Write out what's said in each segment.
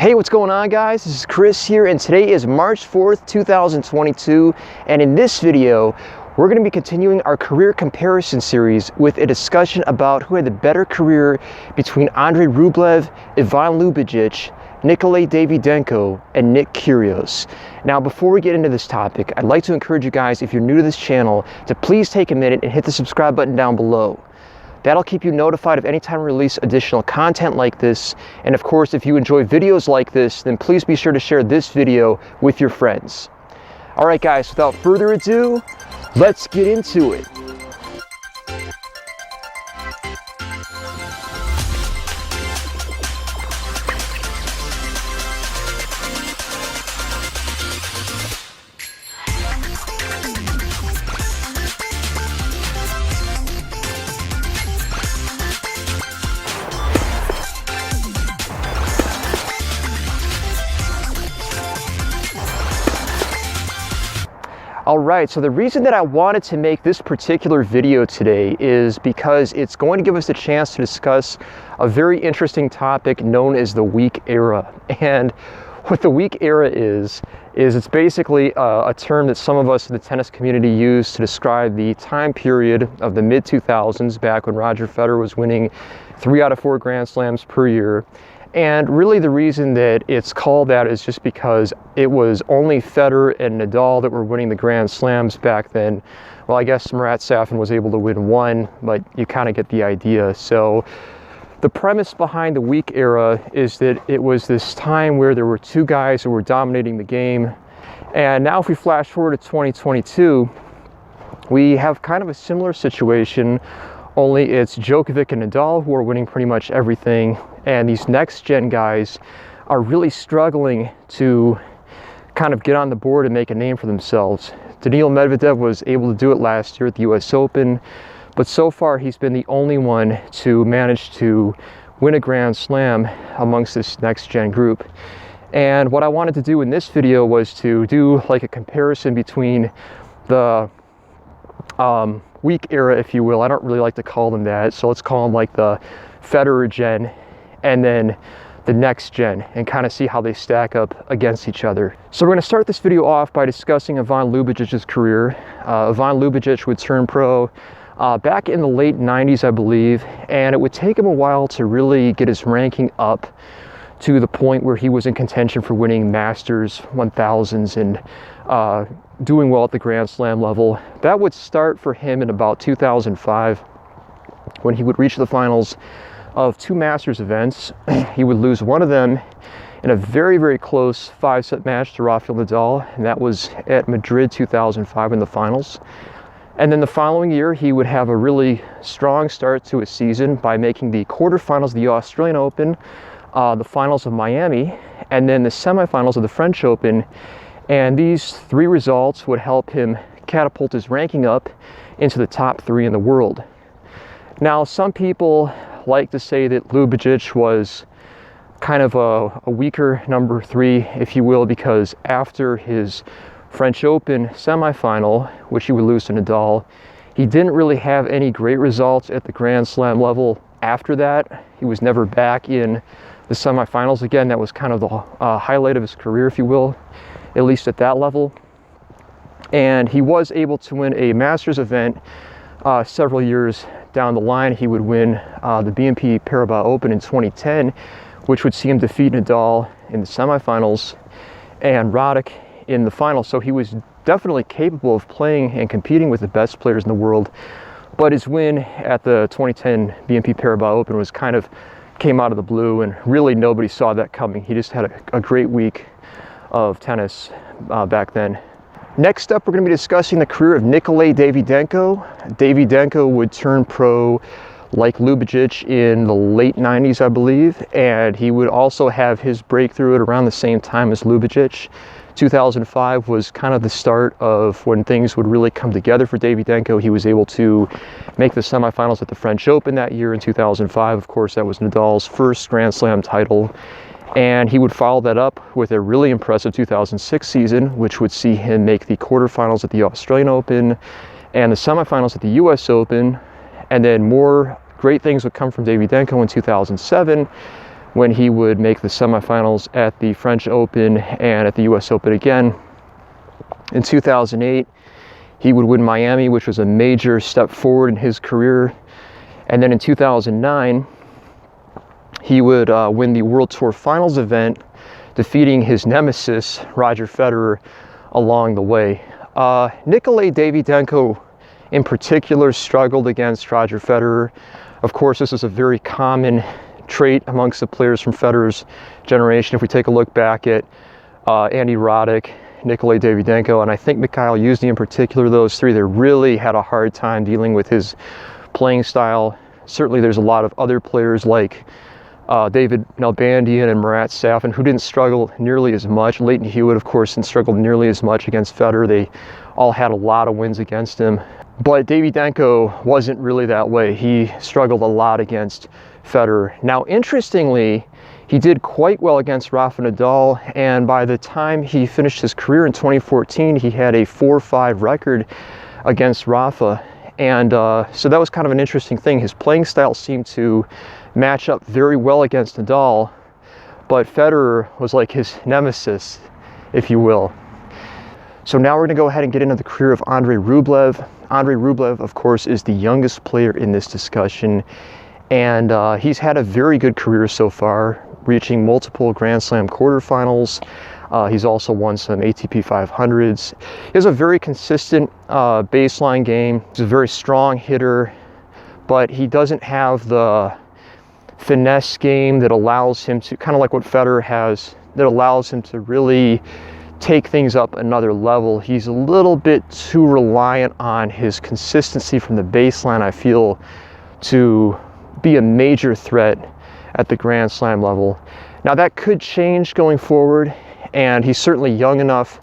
Hey, what's going on, guys? This is Chris here, and today is March 4th, 2022, and in this video, we're going to be continuing our career comparison series with a discussion about who had the better career between Andrey Rublev, Yvonne Ljubicic, Nikolay Davydenko, and Nick Kyrgios. Now, before we get into this topic, I'd like to encourage you guys, if you're new to this channel, to please take a minute and hit the subscribe button down below. That'll keep you notified of any time we release additional content like this. And of course, if you enjoy videos like this, then please be sure to share this video with your friends. All right, guys, without further ado, let's get into it. Alright, so the reason that I wanted to make this particular video today is because it's going to give us a chance to discuss a very interesting topic known as the weak era. And what the weak era is it's basically a term that some of us in the tennis community use to describe the time period of the mid-2000s, back when Roger Federer was winning 3 out of 4 Grand Slams per year. And really the reason that it's called that is just because it was only Federer and Nadal that were winning the Grand Slams back then. Well, I guess Marat Safin was able to win one, but you kind of get the idea. So the premise behind the weak era is that it was this time where there were 2 guys who were dominating the game. And now if we flash forward to 2022, we have kind of a similar situation, only it's Djokovic and Nadal who are winning pretty much everything. And these next gen guys are really struggling to kind of get on the board and make a name for themselves. Daniil Medvedev was able to do it last year at the US Open, but so far he's been the only one to manage to win a Grand Slam amongst this next gen group. And what I wanted to do in this video was to do like a comparison between the weak era, if you will. I don't really like to call them that, so let's call them like the Federer gen and then the next gen, and kind of see how they stack up against each other. So we're going to start this video off by discussing Yvonne Ljubicic's career. Yvonne Ljubicic would turn pro back in the late 90s, I believe, and it would take him a while to really get his ranking up to the point where he was in contention for winning Masters 1000s and doing well at the Grand Slam level. That would start for him in about 2005 when he would reach the finals of 2 Masters events. He would lose one of them in a very, very close 5-set match to Rafael Nadal, and that was at Madrid 2005 in the finals. And then the following year, he would have a really strong start to his season by making the quarterfinals of the Australian Open, the finals of Miami, and then the semifinals of the French Open. And these 3 results would help him catapult his ranking up into the top 3 in the world. Now, some people like to say that Ljubicic was kind of a weaker number 3, if you will, because after his French Open semifinal, which he would lose to Nadal, he didn't really have any great results at the Grand Slam level after that. He was never back in the semifinals again. That was kind of the highlight of his career, if you will, at least at that level. And he was able to win a Masters event several years down the line. He would win the BNP Paribas Open in 2010, which would see him defeat Nadal in the semifinals and Roddick in the final. So he was definitely capable of playing and competing with the best players in the world. But his win at the 2010 BNP Paribas Open was kind of came out of the blue, and really nobody saw that coming. He just had a great week of tennis back then. Next up, we're going to be discussing the career of Nikolay Davydenko. Davydenko would turn pro like Ljubicic in the late 90s, I believe, and he would also have his breakthrough at around the same time as Ljubicic. 2005 was kind of the start of when things would really come together for Davydenko. He was able to make the semifinals at the French Open that year in 2005. Of course, that was Nadal's first Grand Slam title. And he would follow that up with a really impressive 2006 season, which would see him make the quarterfinals at the Australian Open and the semifinals at the US Open. And then more great things would come from Davydenko in 2007 when he would make the semifinals at the French Open and at the US Open again. In 2008, he would win Miami, which was a major step forward in his career. And then in 2009, he would win the World Tour Finals event, defeating his nemesis, Roger Federer, along the way. Nikolay Davydenko, in particular, struggled against Roger Federer. Of course, this is a very common trait amongst the players from Federer's generation. If we take a look back at Andy Roddick, Nikolay Davydenko, and I think Mikhail Yuzny in particular, those three, they really had a hard time dealing with his playing style. Certainly there's a lot of other players like David Nalbandian and Marat Safin who didn't struggle nearly as much. Leighton Hewitt, of course, didn't struggle nearly as much against Federer. They all had a lot of wins against him. But Davydenko wasn't really that way. He struggled a lot against Federer. Now, interestingly, he did quite well against Rafa Nadal, and by the time he finished his career in 2014, he had a 4-5 record against Rafa. And so that was kind of an interesting thing. His playing style seemed to match up very well against Nadal, but Federer was like his nemesis, if you will. So now we're going to go ahead and get into the career of Andrey Rublev. Andrey Rublev, of course, is the youngest player in this discussion, and he's had a very good career so far, reaching multiple Grand Slam quarterfinals. He's also won some ATP 500s. He has a very consistent baseline game. He's a very strong hitter, but he doesn't have the finesse game that allows him to, kind of like what Federer has, that allows him to really take things up another level. He's a little bit too reliant on his consistency from the baseline, I feel, to be a major threat at the Grand Slam level. Now that could change going forward, and he's certainly young enough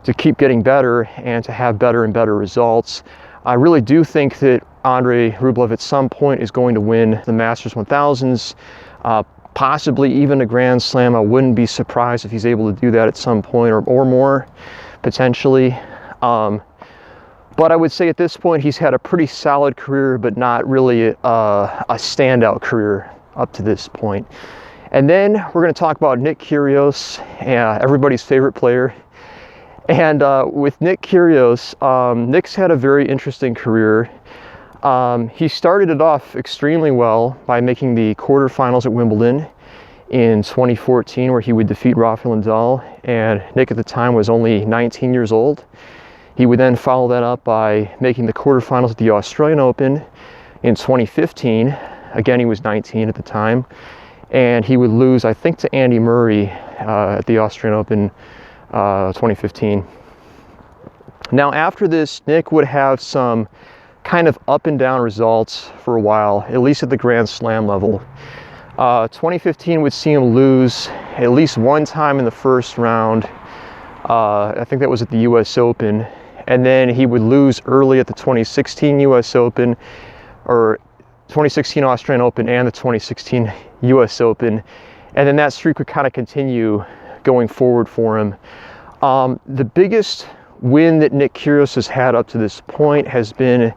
to keep getting better and to have better and better results. I really do think that Andrey Rublev at some point is going to win the Masters 1000s, possibly even a Grand Slam. I wouldn't be surprised if he's able to do that at some point, or more, potentially. But I would say at this point he's had a pretty solid career, but not really a standout career up to this point. And then we're going to talk about Nick Kyrgios, everybody's favorite player. And with Nick Kyrgios, Nick's had a very interesting career. He started it off extremely well by making the quarterfinals at Wimbledon in 2014, where he would defeat Rafael Nadal, and Nick at the time was only 19 years old. He would then follow that up by making the quarterfinals at the Australian Open in 2015. Again, he was 19 at the time, and he would lose, I think, to Andy Murray at the Australian Open 2015. Now, after this, Nick would have some kind of up and down results for a while, at least at the Grand Slam level. 2015 would see him lose at least one time in the first round. I think that was at the US Open. And then he would lose early at the 2016 US Open, or 2016 Australian Open and the 2016 US Open. And then that streak would kind of continue going forward for him. The biggest win that Nick Kyrgios has had up to this point has been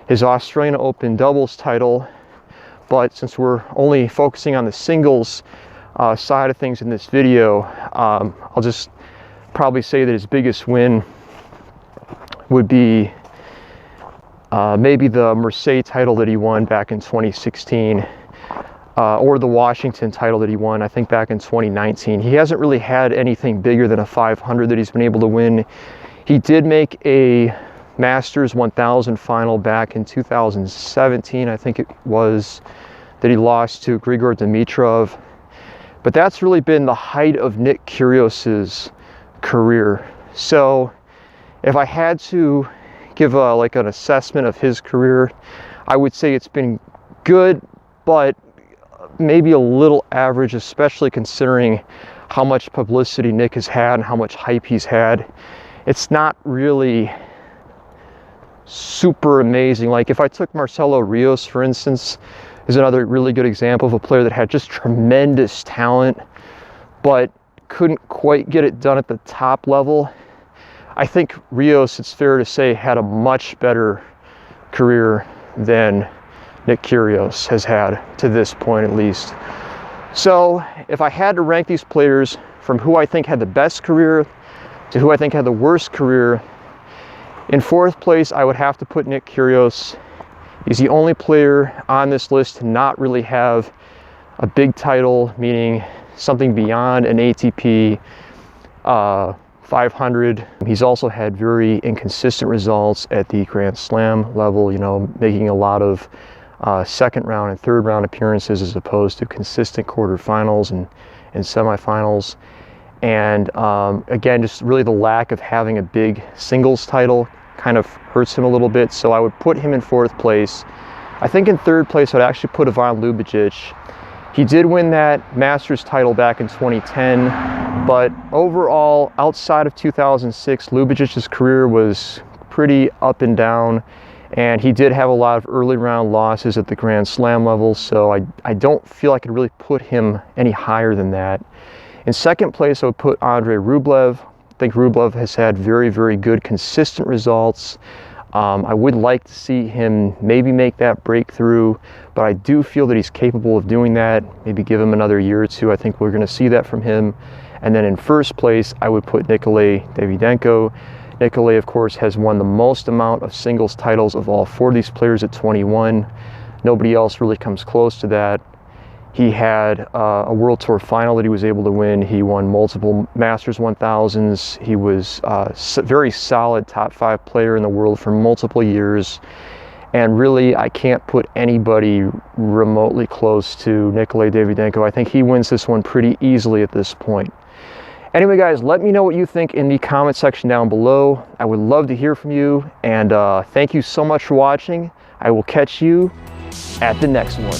his Australian Open doubles title. But since we're only focusing on the singles side of things in this video, I'll just probably say that his biggest win would be maybe the Marseille title that he won back in 2016, or the Washington title that he won, I think, back in 2019. He hasn't really had anything bigger than a 500 that he's been able to win. He did make a Masters 1000 final back in 2017, I think it was, that he lost to Grigor Dimitrov. But that's really been the height of Nick Kyrgios's career. So if I had to give like an assessment of his career, I would say it's been good, but maybe a little average, especially considering how much publicity Nick has had and how much hype he's had. It's not really super amazing. Like if I took Marcelo Rios, for instance, is another really good example of a player that had just tremendous talent, but couldn't quite get it done at the top level. I think Rios, it's fair to say, had a much better career than Nick Kyrgios has had to this point, at least. So if I had to rank these players from who I think had the best career to who I think had the worst career, in fourth place I would have to put Nick Kyrgios. He's the only player on this list to not really have a big title, meaning something beyond an ATP 500. He's also had very inconsistent results at the Grand Slam level, you know, making a lot of second round and third round appearances as opposed to consistent quarterfinals and semifinals. And again, just really the lack of having a big singles title kind of hurts him a little bit. So I would put him in fourth place. I think in third place I'd actually put Yvonne Ljubicic. He did win that Masters title back in 2010, but overall, outside of 2006, Ljubicic's career was pretty up and down, and he did have a lot of early round losses at the Grand Slam level, so I don't feel I could really put him any higher than that. In second place, I would put Andrey Rublev. I think Rublev has had very, very good, consistent results. I would like to see him maybe make that breakthrough, but I do feel that he's capable of doing that. Maybe give him another year or two. I think we're going to see that from him. And then in first place, I would put Nicolet Davydenko. Nikolay, of course, has won the most amount of singles titles of all four of these players at 21. Nobody else really comes close to that. He had a World Tour final that he was able to win. He won multiple Masters 1000s. He was a very solid top 5 player in the world for multiple years. And really, I can't put anybody remotely close to Nikolay Davydenko. I think he wins this one pretty easily at this point. Anyway, guys, let me know what you think in the comment section down below. I would love to hear from you. And thank you so much for watching. I will catch you at the next one.